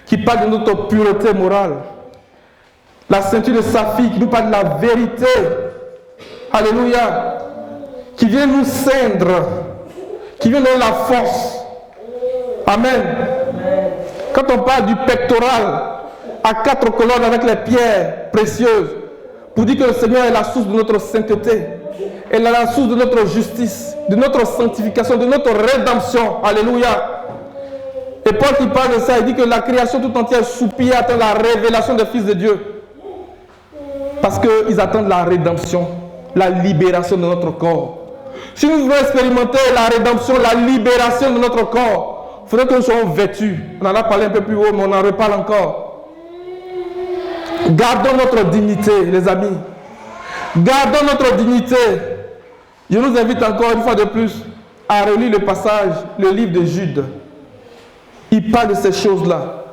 qui parle de notre pureté morale. La ceinture de saphir qui nous parle de la vérité. Alléluia. Qui vient nous ceindre, qui vient donner la force. Amen. Quand on parle du pectoral à 4 colonnes avec les pierres précieuses, pour dire que le Seigneur est la source de notre sainteté, elle est la source de notre justice, de notre sanctification, de notre rédemption. Alléluia. Et Paul qui parle de ça, il dit que la création tout entière soupire, attend la révélation des fils de Dieu. Parce qu'ils attendent la rédemption, la libération de notre corps. Si nous voulons expérimenter la rédemption, la libération de notre corps, il faudrait que nous soyons vêtus. On en a parlé un peu plus haut, mais on en reparle encore. Gardons notre dignité, les amis. Gardons notre dignité. Je nous invite encore une fois de plus à relire le passage, le livre de Jude. Il parle de ces choses-là.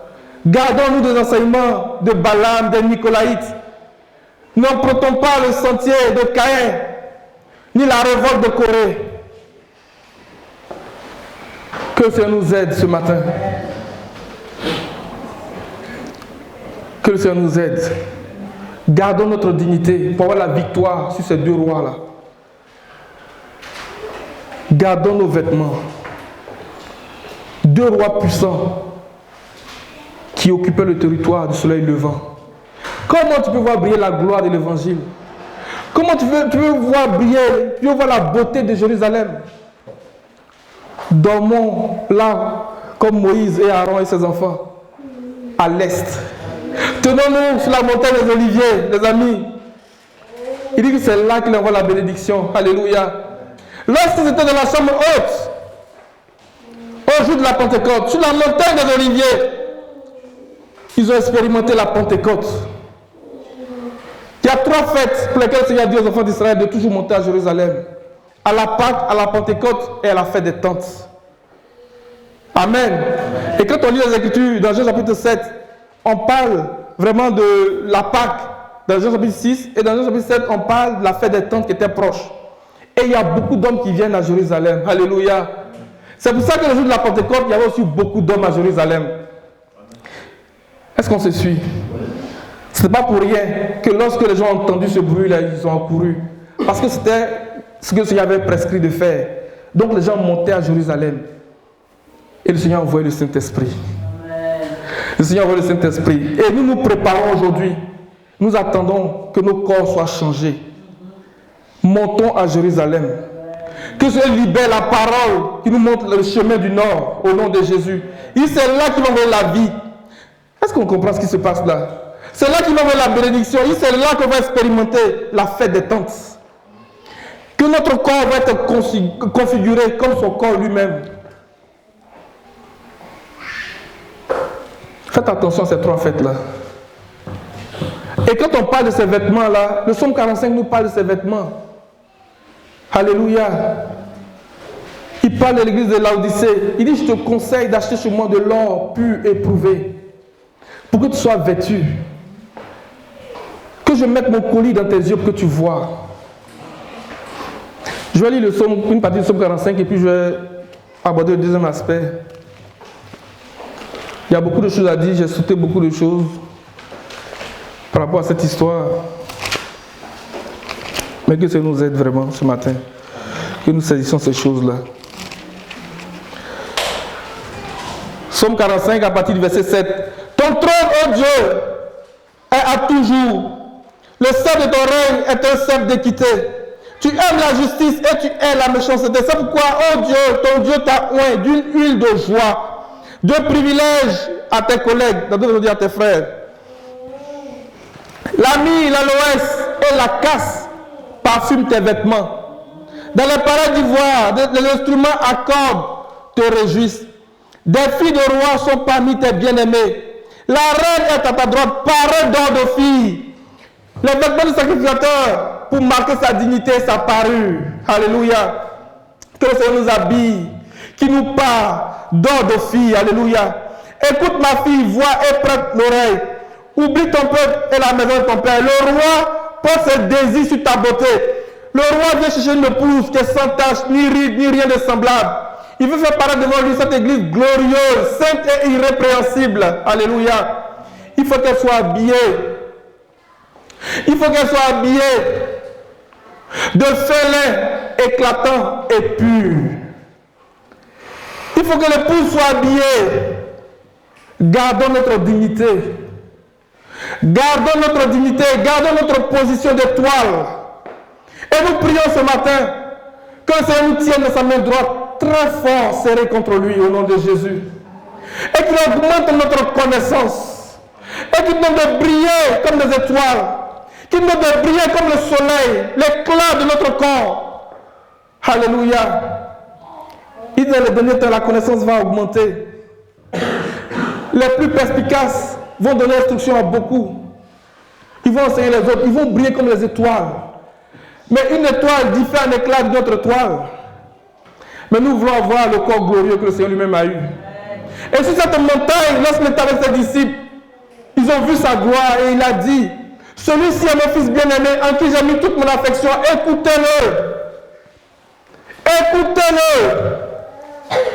Gardons-nous des enseignements de Balaam, des Nicolaïtes. N'empruntons pas le sentier de Caïn, ni la révolte de Corée. Que le Seigneur nous aide ce matin. Que le Seigneur nous aide. Gardons notre dignité pour avoir la victoire sur ces 2 rois-là. Gardons nos vêtements. 2 rois puissants qui occupaient le territoire du soleil levant. Comment tu peux voir briller la gloire de l'évangile? Comment tu peux voir briller, tu peux voir la beauté de Jérusalem? Dormons là, comme Moïse et Aaron et ses enfants, à l'est. Tenons-nous sur la montagne des Oliviers, les amis. Il dit que c'est là qu'il envoie la bénédiction. Alléluia. Lorsqu'ils étaient dans la chambre haute, au jour de la Pentecôte, sur la montagne des Oliviers, ils ont expérimenté la Pentecôte. Il y a 3 fêtes pour lesquelles le Seigneur a dit aux enfants d'Israël de toujours monter à Jérusalem. À la Pâque, à la Pentecôte et à la fête des tentes. Amen. Et quand on lit les Écritures, dans Jean chapitre 7, on parle vraiment de la Pâque. Dans Jean chapitre 6 et dans Jean chapitre 7, on parle de la fête des tentes qui était proche. Et il y a beaucoup d'hommes qui viennent à Jérusalem. Alléluia. C'est pour ça que le jour de la Pentecôte, il y avait aussi beaucoup d'hommes à Jérusalem. Est-ce qu'on se suit? Ce n'est pas pour rien que lorsque les gens ont entendu ce bruit-là, ils ont accouru. Parce que c'était ce que le Seigneur avait prescrit de faire. Donc les gens montaient à Jérusalem. Et le Seigneur envoyait le Saint-Esprit. Le Seigneur envoyait le Saint-Esprit. Et nous nous préparons aujourd'hui. Nous attendons que nos corps soient changés. Montons à Jérusalem. Que Dieu libère la parole qui nous montre le chemin du Nord au nom de Jésus. Et c'est là qu'il va envoyer la vie. Est-ce qu'on comprend ce qui se passe là? C'est là qu'il va envoyer la bénédiction. Et c'est là qu'on va expérimenter la fête des tentes. Que notre corps va être configuré comme son corps lui-même. Faites attention à ces 3 fêtes-là. Et quand on parle de ces vêtements-là, le psaume 45 nous parle de ces vêtements. Alléluia. Il parle de l'église de Laodicée. Il dit, je te conseille d'acheter chez moi de l'or pur et éprouvé, pour que tu sois vêtu. Que je mette mon colis dans tes yeux pour que tu vois. Je vais lire une partie du psaume 45 et puis je vais aborder le deuxième aspect. Il y a beaucoup de choses à dire, j'ai sauté beaucoup de choses par rapport à cette histoire. Mais que ça nous aide vraiment ce matin. Que nous saisissions ces choses-là. Psaume 45 à partir du verset 7. Ton trône, ô Dieu, est à toujours. Le sceptre de ton règne est un sceptre d'équité. Tu aimes la justice et tu hais la méchanceté. C'est pourquoi, ô Dieu, ton Dieu t'a oint d'une huile de joie, de privilèges à tes collègues, dans d'autres mots à tes frères. L'ami, l'aloès et la casse parfument tes vêtements. Dans les palais d'ivoire, les instruments à cordes te réjouissent. Des filles de rois sont parmi tes bien-aimés. La reine est à ta droite, parée d'or de filles. Les vêtements du sacrificateur pour marquer sa dignité et sa parure. Alléluia. Que le Seigneur nous habille, qui nous parle d'or de filles. Alléluia. Écoute ma fille, vois et prête l'oreille. Oublie ton peuple et la maison de ton père. Le roi pose ses désirs sur ta beauté. Le roi vient chercher une épouse qui est sans tache, ni ride, ni rien de semblable. Il veut faire paraître devant lui cette église glorieuse, sainte et irrépréhensible. Alléluia. Il faut qu'elle soit habillée. Il faut qu'elle soit habillée de félin éclatant et pur. Il faut que l'épouse soit habillée. Gardons notre dignité. Gardons notre dignité. Gardons notre position d'étoile. Et nous prions ce matin que le Seigneur nous tienne de sa main droite très fort, serré contre lui au nom de Jésus. Et qu'il augmente notre connaissance. Et qu'il nous donne de briller comme des étoiles. Qu'il nous donne de briller comme le soleil, l'éclat de notre corps. Alléluia. Il dit dans les derniers temps, la connaissance va augmenter. Les plus perspicaces vont donner instruction à beaucoup. Ils vont enseigner les autres. Ils vont briller comme les étoiles. Mais une étoile diffère en éclat d'une autre étoile. Mais nous voulons avoir le corps glorieux que le Seigneur lui-même a eu. Et sur cette montagne, lorsqu'il était avec ses disciples, ils ont vu sa gloire et il a dit, celui-ci est mon fils bien-aimé en qui j'ai mis toute mon affection, écoutez-le. Écoutez-le.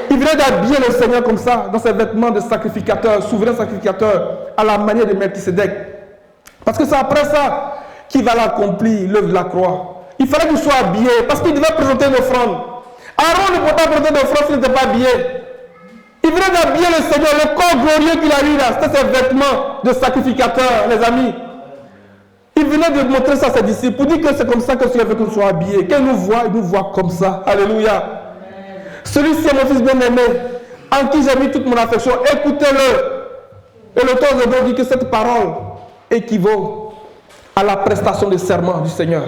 Il venait d'habiller le Seigneur comme ça, dans ses vêtements de sacrificateur, souverain sacrificateur, à la manière de Melchisédek. Parce que c'est après ça qu'il va l'accomplir, l'œuvre de la croix. Il fallait qu'il soit habillé, parce qu'il devait présenter une offrande. Aaron ne pouvait pas présenter une offrande s'il n'était pas habillé. Il venait d'habiller le Seigneur, le corps glorieux qu'il a eu là, c'était ses vêtements de sacrificateur, les amis. Il venait de montrer ça à ses disciples, pour dire que c'est comme ça que le Seigneur veut qu'on soit habillé. Qu'il nous voit, il nous voit comme ça. Alléluia. Celui-ci est mon fils bien-aimé, en qui j'ai mis toute mon affection. Écoutez-le. Et l'auteur de Hébreux dit que cette parole équivaut à la prestation de serment du Seigneur.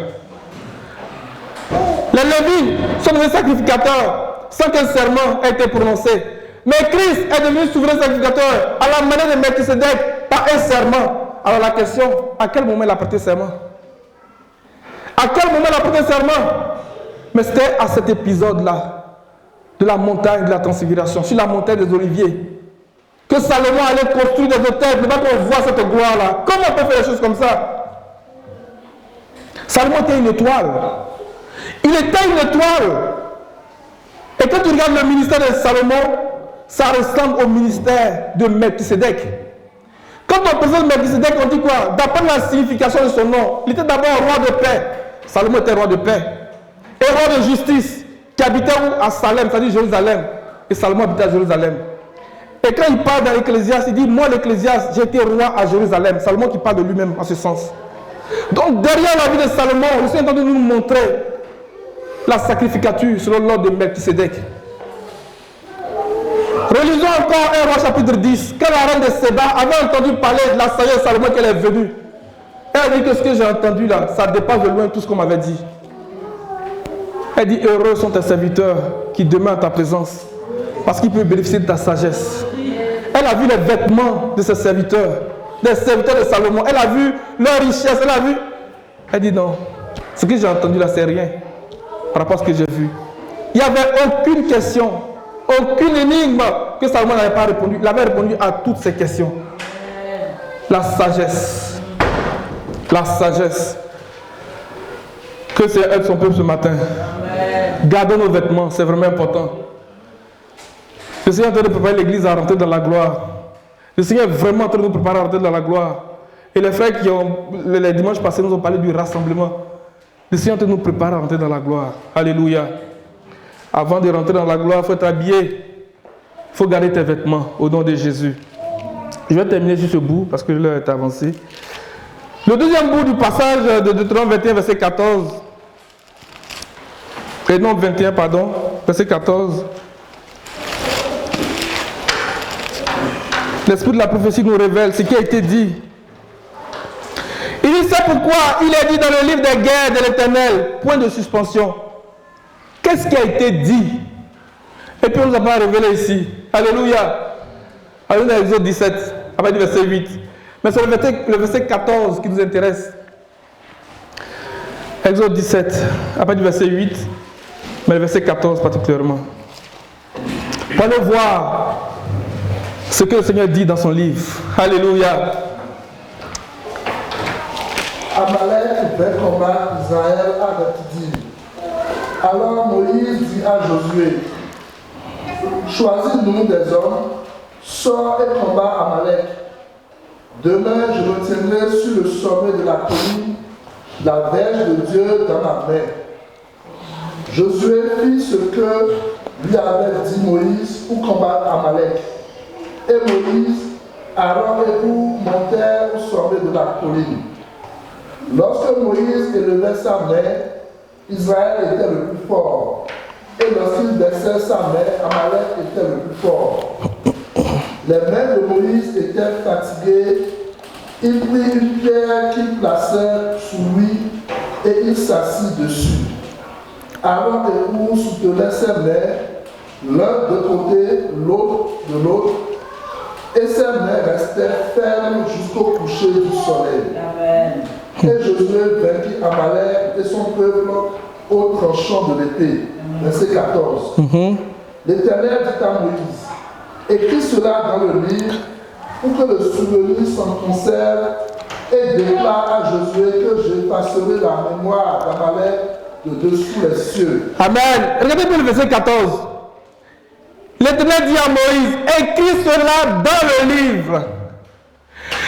Les Lévites sont des sacrificateurs sans qu'un serment ait été prononcé. Mais Christ est devenu souverain sacrificateur à la manière de Melchisédek par un serment. Alors la question, à quel moment il a prêté serment? À quel moment il a prêté serment? Mais c'était à cet épisode-là, de la montagne de la transfiguration, sur la montagne des Oliviers, que Salomon allait construire des hôtels, pour qu'on voit cette gloire-là. Comment on peut faire des choses comme ça? Salomon était une étoile. Il était une étoile. Et quand tu regardes le ministère de Salomon, ça ressemble au ministère de Melchisédek. Quand on présente Melchisédek, on dit quoi? D'après la signification de son nom, il était d'abord roi de paix. Salomon était roi de paix. Et roi de justice, qui habitait où? À Salem, c'est-à-dire Jérusalem. Et Salomon habitait à Jérusalem. Et quand il parle dans l'Ecclésiaste, il dit, moi l'Ecclésiaste, j'ai été roi à Jérusalem. Salomon qui parle de lui-même en ce sens. Donc derrière la vie de Salomon, le Seigneur est en train de nous montrer la sacrificature selon l'ordre de Melchisédek. Relisons encore 1 Roi chapitre 10. Quand la reine de Séba avait entendu parler de la sagesse de Salomon qu'elle est venue, elle a dit que ce que j'ai entendu là, ça dépasse de loin tout ce qu'on m'avait dit. Elle dit, heureux sont tes serviteurs qui demeurent en ta présence, parce qu'ils peuvent bénéficier de ta sagesse. Elle a vu les vêtements de ses serviteurs, des serviteurs de Salomon. Elle a vu leur richesse, elle a vu. Elle dit non, ce que j'ai entendu là, c'est rien par rapport à ce que j'ai vu. Il n'y avait aucune question, aucune énigme que Salomon n'avait pas répondu. Il avait répondu à toutes ces questions. La sagesse. La sagesse. Que c'est aide son peuple ce matin. Gardons nos vêtements, c'est vraiment important. Le Seigneur est en train de préparer l'église à rentrer dans la gloire. Le Seigneur est vraiment en train de nous préparer à rentrer dans la gloire. Et les frères qui ont, les dimanches passés, nous ont parlé du rassemblement. Le Seigneur est en train de nous préparer à rentrer dans la gloire. Alléluia. Avant de rentrer dans la gloire, il faut être habillé. Il faut garder tes vêtements au nom de Jésus. Je vais terminer sur ce bout parce que l'heure est avancée. Le deuxième bout du passage de Deutéronome 21, verset 14. Et non, 21, pardon. Verset 14. L'esprit de la prophétie nous révèle ce qui a été dit. Il dit, c'est pourquoi il est dit dans le livre des guerres de l'Éternel, point de suspension. Qu'est-ce qui a été dit? Et puis on ne nous a pas révélé ici. Alléluia. Alléluia, Exode 17, après du verset 8. Mais c'est le verset 14 qui nous intéresse. Exode 17, après du verset 8, mais le verset 14 particulièrement. Pour aller voir ce que le Seigneur dit dans son livre. Alléluia. Amalek fait combattre Israël à Bethdi. Alors Moïse dit à Josué, choisis-nous des hommes, sors et combat Amalek. Demain, je me tiendrai sur le sommet de la colline, la verge de Dieu dans ma main. Josué fit ce que lui avait dit Moïse pour combattre Amalek. Et Moïse, Aaron et Hur montèrent au sommet de la colline. Lorsque Moïse élevait sa main, Israël était le plus fort. Et lorsqu'il baissait sa main, Amalek était le plus fort. Les mains de Moïse étaient fatiguées. Il prit une pierre qu'il plaçait sous lui et il s'assit dessus. Aaron et Hur soutenaient ses mains, l'un de côté, l'autre de l'autre, et ses mains restaient fermes jusqu'au coucher du soleil. Amen. Et Josué vainquit Amalek et son peuple au tranchant de l'épée. Verset 14. L'Éternel dit à Moïse, écris cela dans le livre pour que le souvenir s'en conserve et déclare à Josué que j'effacerai la mémoire d'Amalek de dessous les cieux. Amen. Regardez bien le verset 14. L'Éternel dit à Moïse, écris cela dans le livre.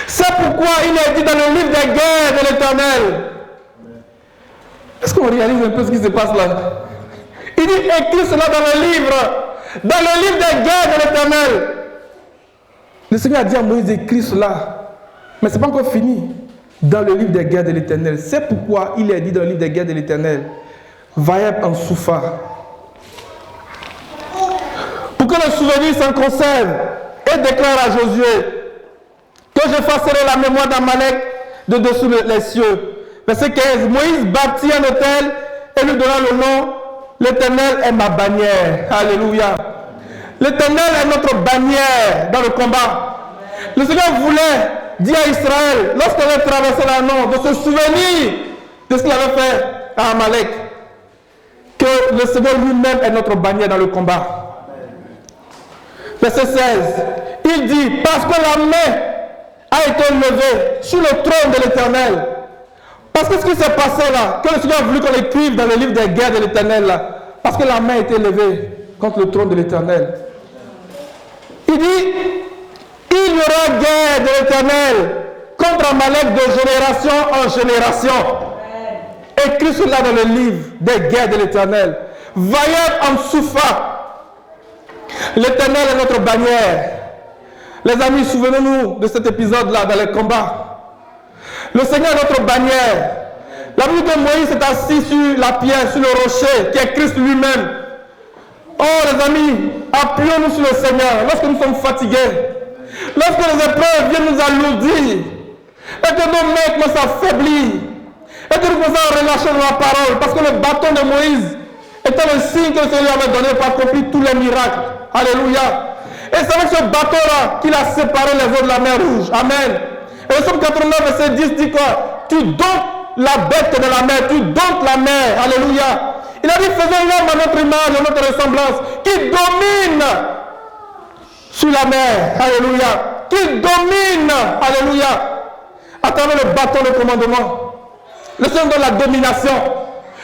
C'est pourquoi il est dit dans le livre des guerres de l'Éternel. Est-ce qu'on réalise un peu ce qui se passe là? Il dit, écris cela dans le livre des guerres de l'Éternel. Le Seigneur a dit à Moïse, écris cela. Mais ce n'est pas encore fini. Dans le livre des guerres de l'Éternel. C'est pourquoi il est dit dans le livre des guerres de l'Éternel, Vaïeb en Soufa, pour que le souvenir s'en conserve, et déclare à Josué que j'effacerai la mémoire d'Amalek de dessous les cieux. Verset 15. Moïse bâtit un autel et lui donna le nom, l'Éternel est ma bannière. Alléluia. L'Éternel est notre bannière dans le combat. Le Seigneur voulait dire à Israël, lorsqu'on a traversé la Nord, de se souvenir de ce qu'il avait fait à Amalek, que le Seigneur lui-même est notre bannière dans le combat. Verset 16, il dit, parce que la main a été levée sur le trône de l'Éternel. Parce que ce qui s'est passé là, que le Seigneur a voulu qu'on écrive dans le livre des guerres de l'Éternel là, parce que la main a été levée contre le trône de l'Éternel. Il dit, il y aura guerre de l'Éternel contre Amalek de génération en génération. Écrit cela dans le livre des guerres de l'Éternel. Vaïeb en Soufa. L'Éternel est notre bannière. Les amis, souvenez-nous de cet épisode-là dans les combats. Le Seigneur est notre bannière. La Bible de Moïse s'est assis sur la pierre, sur le rocher, qui est Christ lui-même. Oh les amis, appuyons-nous sur le Seigneur lorsque nous sommes fatigués. Lorsque les épreuves viennent nous alourdir, et que nos mains commencent à faiblir, et que nous commençons à relâcher dans la parole, parce que le bâton de Moïse était le signe que le Seigneur avait donné pour accomplir tous les miracles. Alléluia. Et c'est avec ce bâton-là qu'il a séparé les eaux de la mer Rouge. Amen. Et le Psaume 89, verset 10 dit quoi? Tu domptes la bête de la mer, tu domptes la mer. Alléluia. Il a dit, faisons l'homme à notre image, à notre ressemblance, qui domine sur la mer. Alléluia. Qui domine. Alléluia. À travers le bâton de commandement. Le Seigneur donne la domination.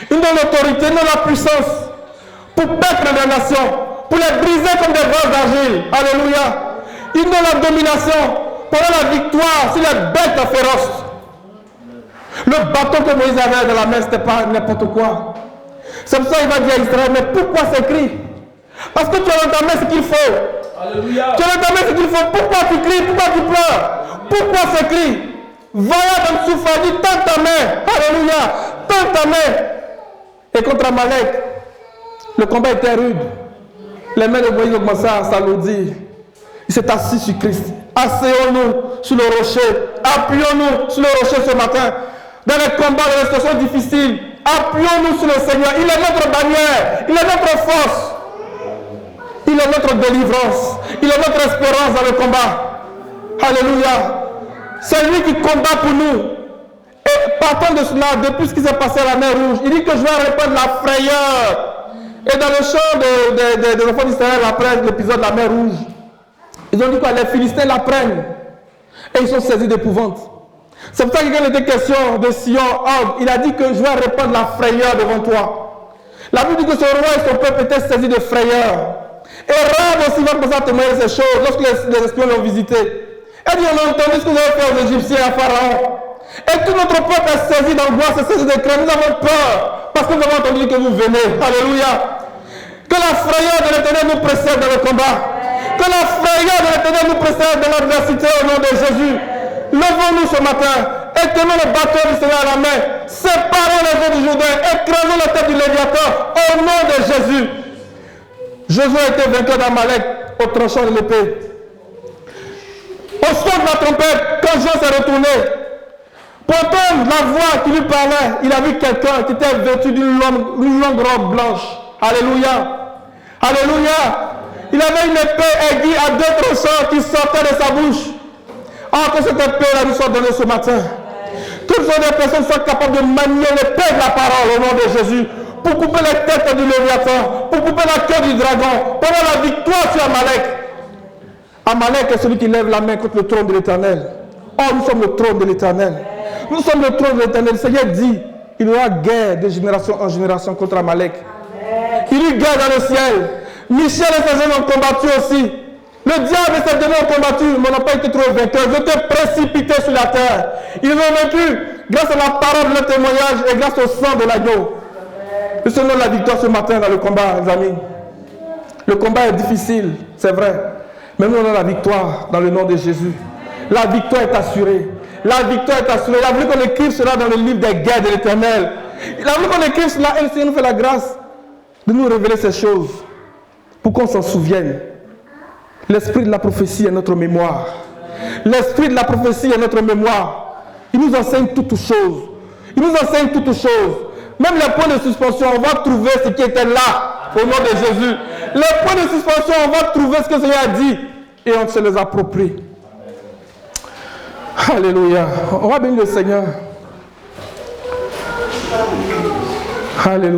Il donne l'autorité, il donne la puissance pour battre les nations, pour les briser comme des vases d'argile. Alléluia. Il donne la domination pour la victoire sur les bêtes féroces. Le bâton que Moïse avait dans la main, ce n'était pas n'importe quoi. C'est pour ça qu'il va dire à Israël, mais pourquoi s'écrit? Parce que tu as dans ta main ce qu'il faut. Alléluia. Tu as dans ta main ce qu'il faut. Pourquoi tu cries? Pourquoi tu pleures? Pourquoi s'écrit? Vaïeb en Soufa, dis tends ta main. Alléluia. Tends ta main. Et contre Amalek, le combat était rude. Les mains de Moïse ont commencé à s'alourdir. Il s'est assis sur Christ. Asseyons-nous sur le rocher. Appuyons-nous sur le rocher ce matin. Dans les combats, dans les situations difficiles, appuyons-nous sur le Seigneur. Il est notre bannière. Il est notre force. Il est notre délivrance. Il est notre espérance dans le combat. Alléluia. C'est lui qui combat pour nous. Et partant de cela, depuis ce qui s'est passé à la mer Rouge, il dit que je vais répandre la frayeur. Et dans le chant des enfants d'Israël, après l'épisode de la mer Rouge, ils ont dit quoi? Les Philistins la prennent. Et ils sont saisis d'épouvante. C'est pour ça que quand il était question de Sion, il a dit que je vais répandre la frayeur devant toi. La Bible dit que son roi et son peuple étaient saisis de frayeur. Et Rahab aussi va commencer à témoigner ces choses lorsque les espions l'ont visité. Elle dit, on a entendu ce que vous avez fait aux Égyptiens et à Pharaon. Et tout notre peuple est saisi d'angoisse, est saisi de crainte. Nous avons peur parce que nous avons entendu que vous venez. Alléluia. Que la frayeur de l'Éternel nous précède dans le combat. Que la frayeur de l'Éternel nous précède dans l'adversité au nom de Jésus. Levons-nous ce matin. Et tenons le bâton du Seigneur à la main. Séparons les eaux du Jourdain. Écrasons la tête du Léviathan au nom de Jésus. Josué a été vainqueur d'Amalek au tranchant de l'épée. Au son de la trompette, quand Jean s'est retourné, pour entendre la voix qui lui parlait, il a vu quelqu'un qui était vêtu d'une longue robe blanche. Alléluia. Alléluia. Il avait une épée aiguë à 2 tranchants qui sortait de sa bouche. Ah, que cette épée-là nous soit donnée ce matin. Que les personnes soient capables de manier l'épée de la parole au nom de Jésus. Pour couper les têtes du Léviathan. Pour couper la queue du dragon. Pour avoir la victoire sur Amalek. Amalek est celui qui lève la main contre le trône de l'Éternel. Oh, nous sommes le trône de l'Éternel. Nous sommes le trône de l'Éternel. Le Seigneur dit, il y aura guerre de génération en génération contre Amalek. Il y a eu guerre dans le ciel. Michel et ses hommes ont combattu aussi. Le diable et ses démons ont combattu, mais n'ont pas été trop vainqueurs. Ils étaient précipités sur la terre. Ils ont vaincu grâce à la parole de leur témoignage et grâce au sang de l'agneau. Nous sommes la victoire ce matin dans le combat, les amis. Le combat est difficile, c'est vrai. Mais nous avons la victoire dans le nom de Jésus. La victoire est assurée. La victoire est assurée. Il a voulu qu'on écrive cela dans le livre des guerres de l'Éternel. Il a voulu qu'on écrive cela et le Seigneur nous fait la grâce de nous révéler ces choses pour qu'on s'en souvienne. L'esprit de la prophétie est notre mémoire. L'esprit de la prophétie est notre mémoire. Il nous enseigne toutes choses. Il nous enseigne toutes choses. Même les points de suspension, on va trouver ce qui était là au nom de Jésus. Les points de suspension, on va trouver ce que le Seigneur a dit et on se les approprie. Alléluia. On va bénir le Seigneur. Alléluia.